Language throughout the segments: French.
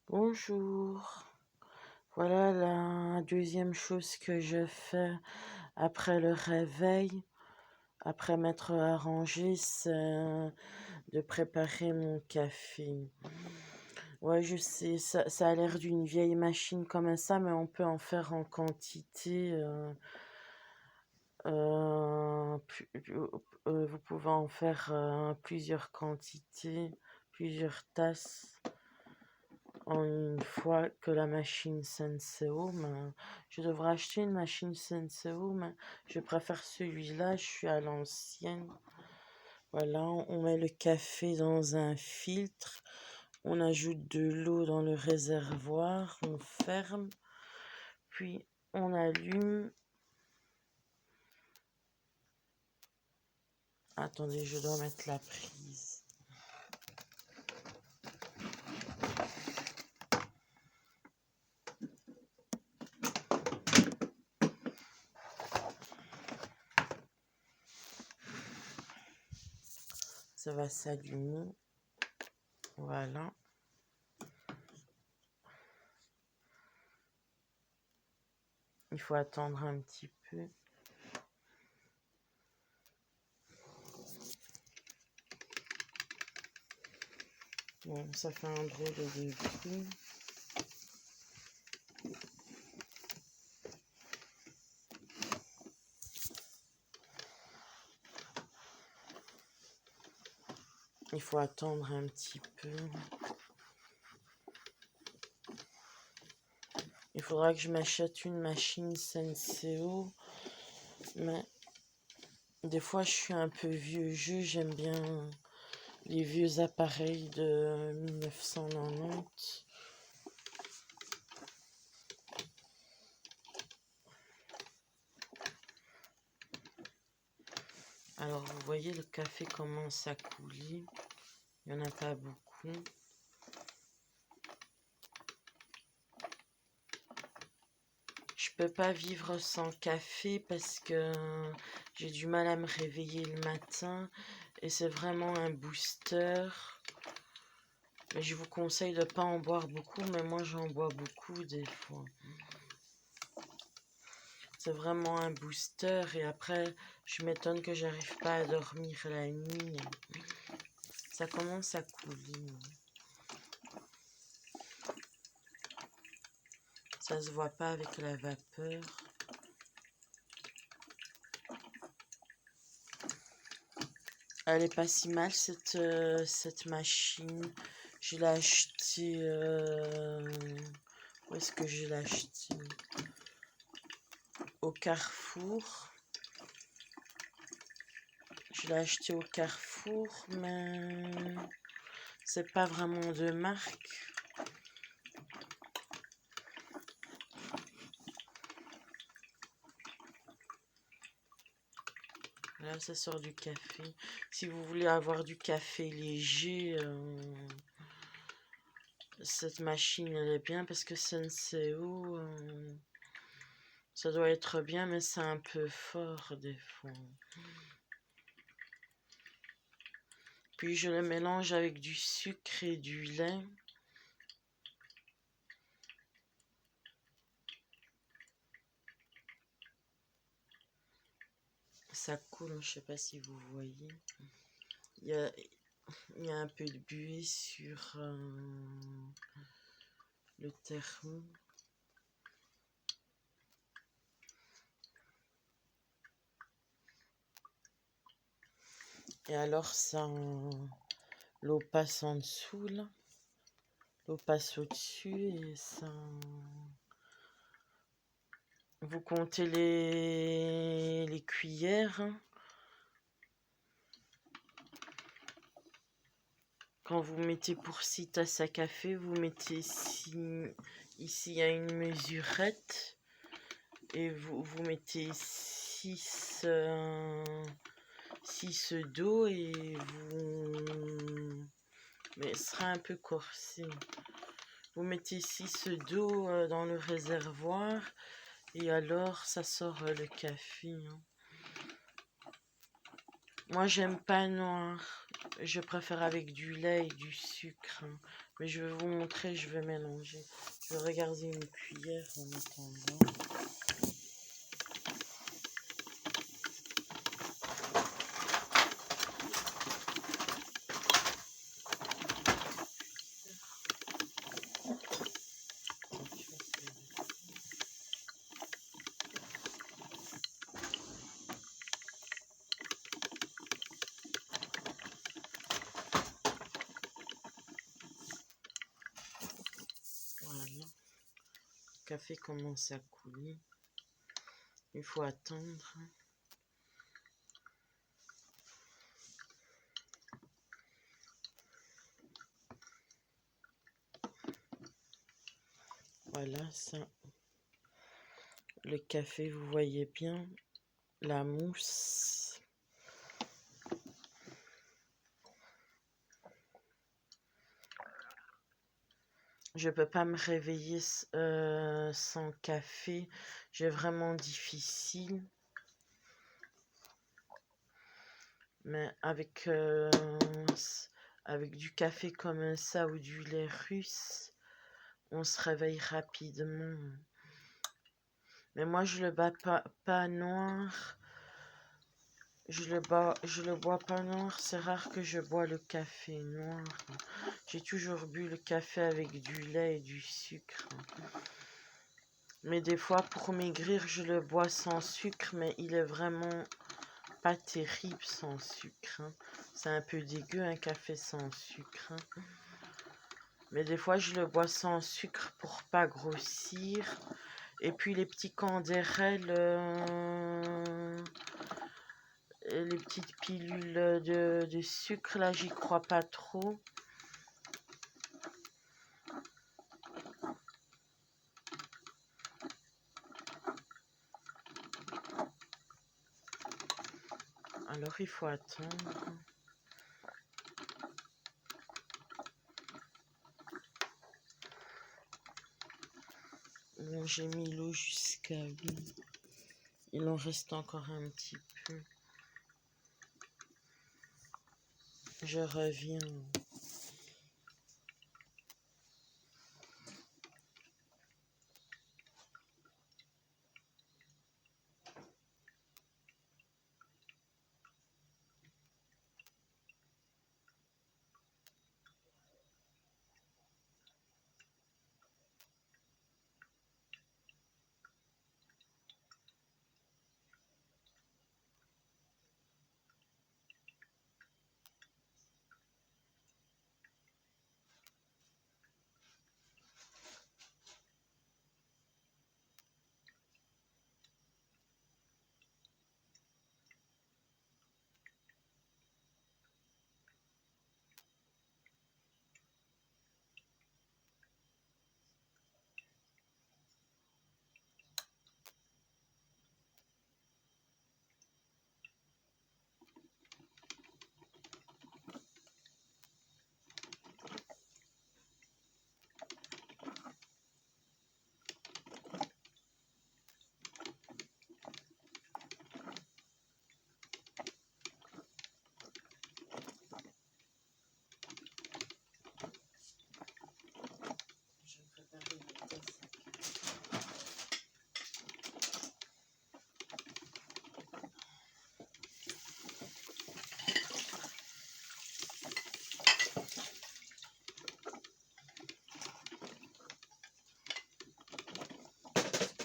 Bonjour. Voilà la deuxième chose que je fais après le réveil, après m'être arrangé, c'est de préparer mon café. Ouais, je sais, ça a l'air d'une vieille machine comme ça, mais on peut en faire en quantité. Vous pouvez en faire plusieurs quantités, plusieurs tasses. En une fois que la machine Senseo, mais je devrais acheter une machine Senseo, mais je préfère celui-là, je suis à l'ancienne. Voilà, on met le café dans un filtre, on ajoute de l'eau dans le réservoir, on ferme, puis on allume. Attendez, je dois mettre la prise. Ça va s'allumer. Voilà. Il faut attendre un petit peu. Bon, ça fait un drôle de bruit. Il faut attendre un petit peu. Il faudra que je m'achète une machine Senseo. Mais des fois, je suis un peu vieux jeu. J'aime bien les vieux appareils de 1990. Alors, vous voyez, le café commence à couler. Il n'y en a pas beaucoup. Je peux pas vivre sans café parce que j'ai du mal à me réveiller le matin et c'est vraiment un booster. Mais je vous conseille de pas en boire beaucoup, mais moi j'en bois beaucoup des fois. C'est vraiment un booster et après je m'étonne que j'arrive pas à dormir la nuit. Ça commence à couler. Ça se voit pas avec la vapeur. Elle est pas si mal cette machine. Je l'ai achetée. Où est-ce que je l'ai achetée? Au Carrefour. Je l'ai acheté au Carrefour, mais c'est pas vraiment de marque. Là, ça sort du café. Si vous voulez avoir du café léger, cette machine, elle est bien parce que Senseo, ça doit être bien, mais c'est un peu fort des fois. Puis je le mélange avec du sucre et du lait. Ça coule, je sais pas si vous voyez. Il y a un peu de buée sur le thermos. Et alors ça, l'eau passe en dessous là. L'eau passe au-dessus et ça... Vous comptez les cuillères. Hein. Quand vous mettez pour 6 tasses à café, vous mettez ici il y a une mesurette. Et vous mettez 6 d'eau et vous... Mais ce sera un peu corsé. Vous mettez 6 d'eau dans le réservoir et alors ça sort le café. Hein. Moi j'aime pas noir. Je préfère avec du lait et du sucre. Hein. Mais je vais vous montrer, je vais mélanger. Je vais regarder une cuillère en attendant. Voilà, le café commence à couler. Il faut attendre. Voilà, ça. Le café, vous voyez bien la mousse. Je peux pas me réveiller sans café. J'ai vraiment difficile. Mais avec du café comme ça ou du lait russe, on se réveille rapidement. Mais moi, je le bats pas noir. Je le bois pas noir. C'est rare que je bois le café noir. J'ai toujours bu le café avec du lait et du sucre. Mais des fois, pour maigrir, je le bois sans sucre, mais il est vraiment pas terrible sans sucre. C'est un peu dégueu un café sans sucre. Mais des fois, je le bois sans sucre pour pas grossir. Et puis les petits candérels, les petites pilules de sucre, là, j'y crois pas trop. Alors, il faut attendre. Bon, j'ai mis l'eau jusqu'à 8. Il en reste encore un petit peu. Je reviens.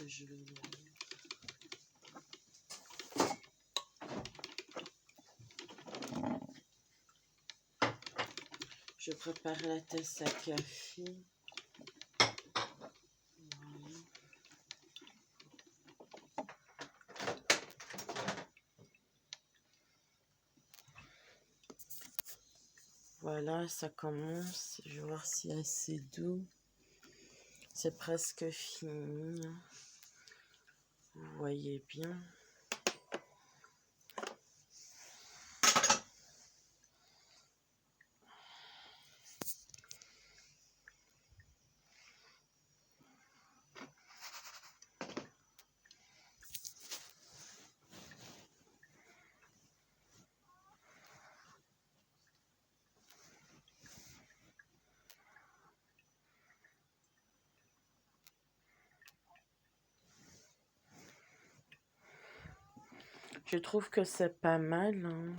Je vais Je prépare la tasse à café. Voilà, ça commence. Je vais voir s'il y a assez d'eau. C'est presque fini. Vous voyez bien. Je trouve que c'est pas mal, hein.